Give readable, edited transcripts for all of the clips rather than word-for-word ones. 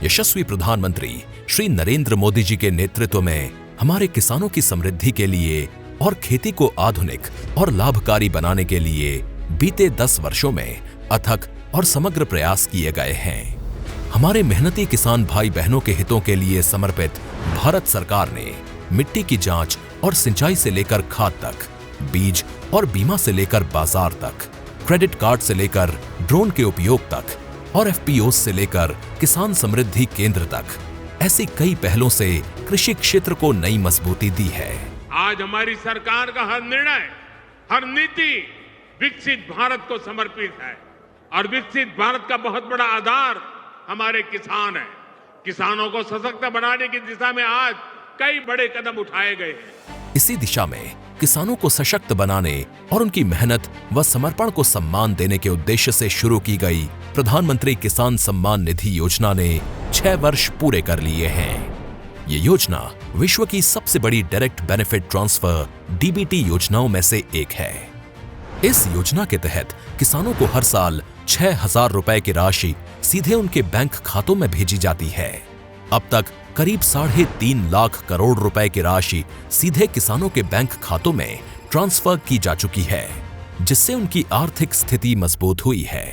यशस्वी प्रधानमंत्री श्री नरेंद्र मोदी जी के नेतृत्व में हमारे किसानों की समृद्धि के लिए और खेती को आधुनिक और लाभकारी बनाने के लिए बीते 10 वर्षों में अथक और समग्र प्रयास किए गए हैं। हमारे मेहनती किसान भाई बहनों के हितों के लिए समर्पित भारत सरकार ने मिट्टी की जांच और सिंचाई से लेकर खाद तक, बीज और बीमा से लेकर बाजार तक, क्रेडिट कार्ड से लेकर ड्रोन के उपयोग तक और एफपीओ से लेकर किसान समृद्धि केंद्र तक ऐसी कई पहलों से कृषि क्षेत्र को नई मजबूती दी है। आज हमारी सरकार का हर निर्णय, हर नीति विकसित भारत को समर्पित है और विकसित भारत का बहुत बड़ा आधार हमारे किसान हैं। किसानों को सशक्त बनाने की दिशा में आज कई बड़े कदम उठाए गए हैं। इसी दिशा में किसानों को सशक्त बनाने और उनकी मेहनत व समर्पण को सम्मान देने के उद्देश्य से शुरू की गई प्रधानमंत्री किसान सम्मान निधि योजना ने 6 वर्ष पूरे कर लिए हैं। ये योजना विश्व की सबसे बड़ी डायरेक्ट बेनिफिट ट्रांसफर डीबीटी योजनाओं में से एक है। इस योजना के तहत किसानों को हर साल 6,000 रुपए की राशि सीधे उनके बैंक खातों में भेजी जाती है। अब तक करीब 3.5 लाख करोड़ रुपए की राशि सीधे किसानों के बैंक खातों में ट्रांसफर की जा चुकी है, जिससे उनकी आर्थिक स्थिति मजबूत हुई है।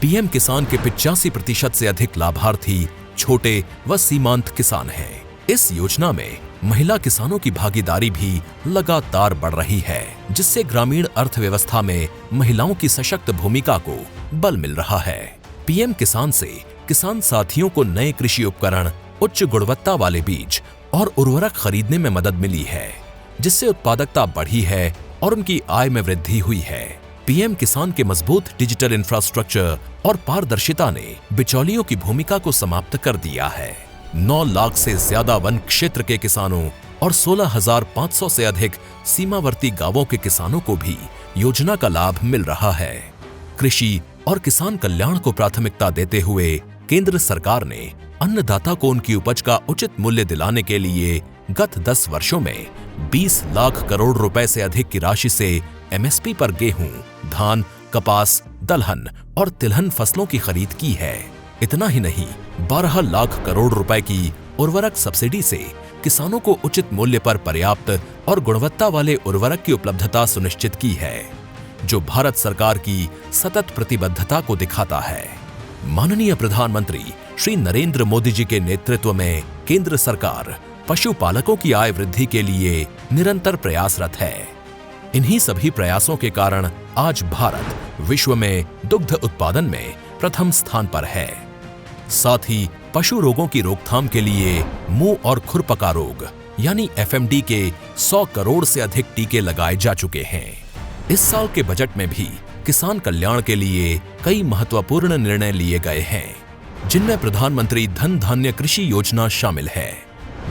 पीएम किसान के 85% से अधिक लाभार्थी छोटे व सीमांत किसान हैं। इस योजना में महिला किसानों की भागीदारी भी लगातार बढ़ रही है, जिससे ग्रामीण अर्थव्यवस्था में महिलाओं की सशक्त भूमिका को बल मिल रहा है। पीएम किसान से किसान साथियों को नए कृषि उपकरण, उच्च गुणवत्ता वाले बीज और उर्वरक खरीदने में मदद मिली है, जिससे उत्पादकता बढ़ी है और उनकी आय में वृद्धि हुई है। पीएम किसान के मजबूत डिजिटल इंफ्रास्ट्रक्चर और पारदर्शिता ने बिचौलियों की भूमिका को समाप्त कर दिया है। 9 लाख से ज्यादा वन क्षेत्र के किसानों और 16,500 से अधिक सीमावर्ती गांवों के किसानों को भी योजना का लाभ मिल रहा है। कृषि और किसान कल्याण को प्राथमिकता देते हुए केंद्र सरकार ने अन्नदाता को उनकी उपज का उचित मूल्य दिलाने के लिए गत 10 वर्षों में 20 लाख करोड़ रुपए से अधिक की राशि से एमएसपी पर गेहूं, धान, कपास, दलहन और तिलहन फसलों की खरीद की है। इतना ही नहीं, 12 लाख करोड़ रुपए की उर्वरक सब्सिडी से किसानों को उचित मूल्य पर पर्याप्त और गुणवत्ता वाले उर्वरक की उपलब्धता सुनिश्चित की है, जो भारत सरकार की सतत प्रतिबद्धता को दिखाता है। माननीय प्रधानमंत्री श्री नरेंद्र मोदी जी के नेतृत्व में केंद्र सरकार पशुपालकों की आय वृद्धि के लिए निरंतर प्रयासरत है। इन्हीं सभी प्रयासों के कारण आज भारत विश्व में दुग्ध उत्पादन में प्रथम स्थान पर है। साथ ही पशु रोगों की रोकथाम के लिए मुंह और खुरपका रोग यानी एफएमडी के 100 करोड़ से अधिक टीके लगाए जा चुके हैं। इस साल के बजट में भी किसान कल्याण के लिए कई महत्वपूर्ण निर्णय लिए गए हैं, जिनमें प्रधानमंत्री धन धान्य कृषि योजना शामिल है,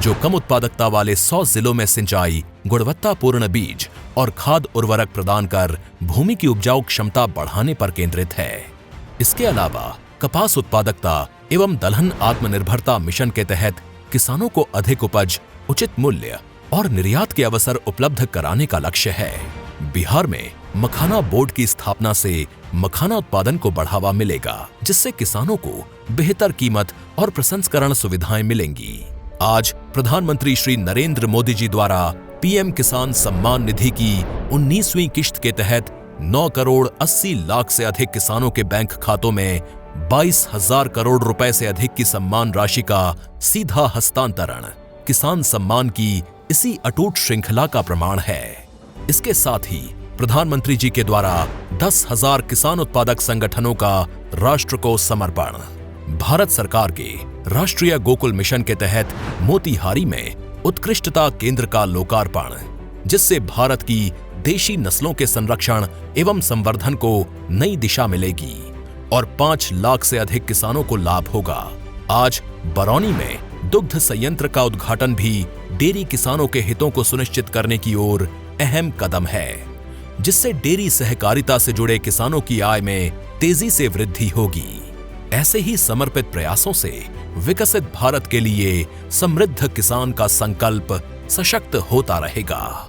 जो कम उत्पादकता वाले 100 जिलों में सिंचाई, गुणवत्तापूर्ण बीज और खाद उर्वरक प्रदान कर भूमि की उपजाऊ क्षमता बढ़ाने पर केंद्रित है। इसके अलावा कपास उत्पादकता एवं दलहन आत्मनिर्भरता मिशन के तहत किसानों को अधिक उपज, उचित मूल्य और निर्यात के अवसर उपलब्ध कराने का लक्ष्य है। बिहार में मखाना बोर्ड की स्थापना से मखाना उत्पादन को बढ़ावा मिलेगा, जिससे किसानों को बेहतर कीमत और प्रसंस्करण सुविधाएं मिलेंगी। आज प्रधानमंत्री श्री नरेंद्र मोदी जी द्वारा पीएम किसान सम्मान निधि की 19वीं किश्त के तहत 9 करोड़ 80 लाख से अधिक किसानों के बैंक खातों में 22,000 करोड़ रुपए से अधिक की सम्मान राशि का सीधा हस्तांतरण किसान सम्मान की इसी अटूट श्रृंखला का प्रमाण है। इसके साथ ही प्रधानमंत्री जी के द्वारा 10,000 किसान उत्पादक संगठनों का राष्ट्र को समर्पण, भारत सरकार के राष्ट्रीय गोकुल मिशन के तहत मोतिहारी में उत्कृष्टता केंद्र का लोकार्पण, जिससे भारत की देशी नस्लों के संरक्षण एवं संवर्धन को नई दिशा मिलेगी और 5 लाख से अधिक किसानों को लाभ होगा। आज बरौनी में दुग्ध संयंत्र का उद्घाटन भी डेयरी किसानों के हितों को सुनिश्चित करने की ओर अहम कदम है, जिससे डेयरी सहकारिता से जुड़े किसानों की आय में तेजी से वृद्धि होगी। ऐसे ही समर्पित प्रयासों से विकसित भारत के लिए समृद्ध किसान का संकल्प सशक्त होता रहेगा।